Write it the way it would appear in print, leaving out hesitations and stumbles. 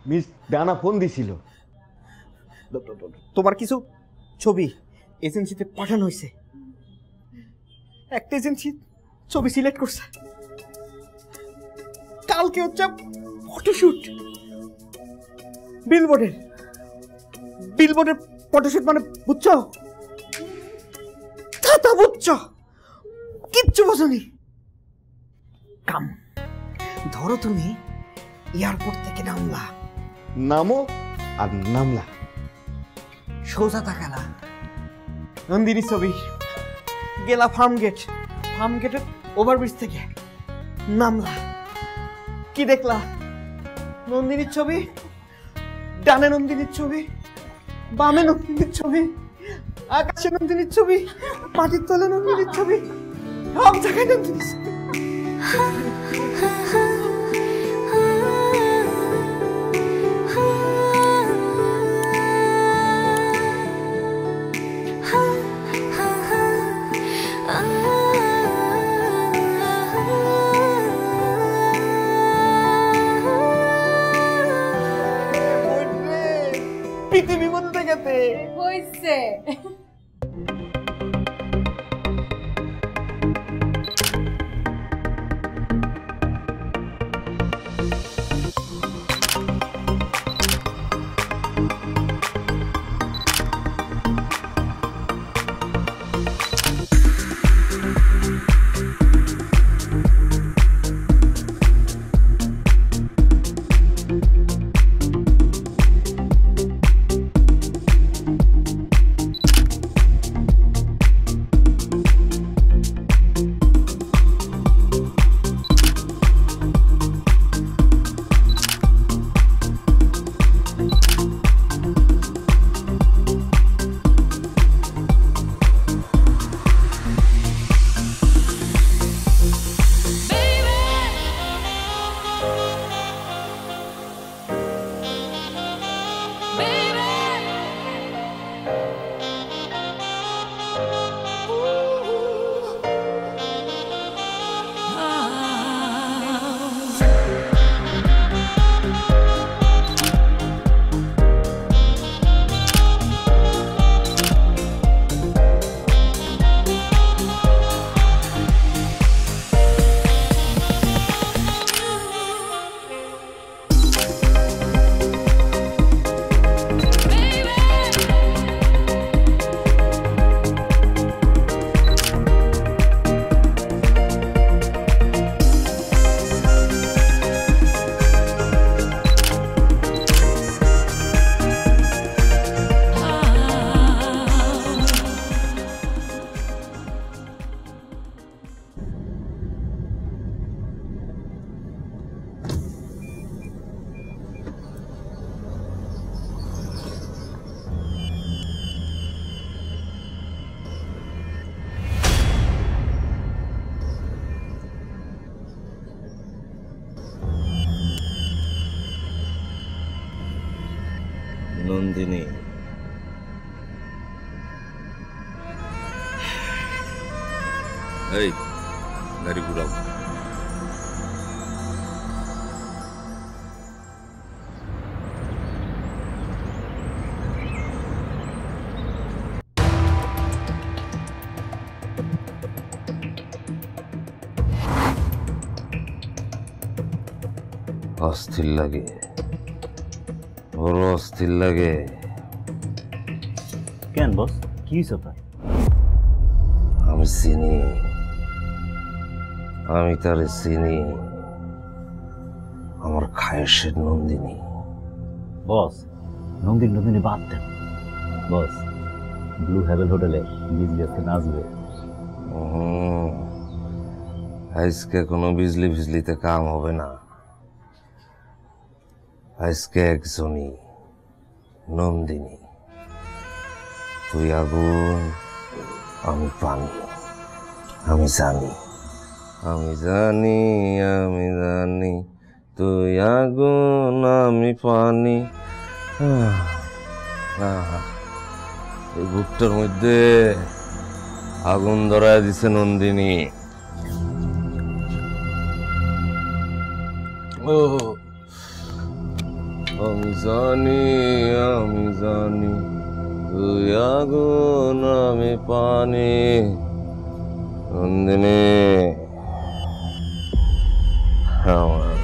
Miss ডানা phone দিছিল। তোমার কিছু ছবি এজেন্সিতে পাঠানো হয়েছে। একটা এজেন্সি ছবি সিলেক্ট করছে, কালকে হচ্ছে ফটোশুট। বিলবোর্ডের ফটোশুট মানে বুঝছো? তা বুঝছো, কিচ্ছু বোঝনি। কাম ধরো তুমি এয়ারপোর্ট থেকে নামো আর নামলা, সোজা তাকালা নন্দিনী ছবি, গেলা ফার্মগেটের ওভারব্রিজ থেকে নামলা, কি দেখলা? নন্দিনীর ছবি, ডানে নন্দিনীর ছবি, বামে নন্দিনীর ছবি, আকাশে নন্দিনীর ছবি, মাটির তলে নন্দিনীর ছবি, সব জায়গায় নন্দিনীর ছবি। পৃথিবী বলতে গেছে হইছে। নন্দিনী, এই গাড়ি ঘুরাও। অস্থির লাগে, বড় অস্থির লাগে। কেন বস, কি হয়েছে তাই? আমি চিনি, আমি তারে চিনি, আমার খায়েশের নন্দিনী। বস নন্দিনী বাদ দেন। বস ব্লু হেভেন হোটেলে বিজলি আজকে নাচবে। আজকে কোনো বিজলি ফিজলিতে কাম হবে না। আজকে একজনই, নন্দিনী। তুই আগুন, আমি পানি। আমি জানি, আমি জানি, আমি জানি, তুই আগুন আমি পানি। এই বুকটার মধ্যে আগুন ধরায় দিছে নন্দিনী। ও আমি জানি তুই আগুন আমি পানি নন্দিনী আমার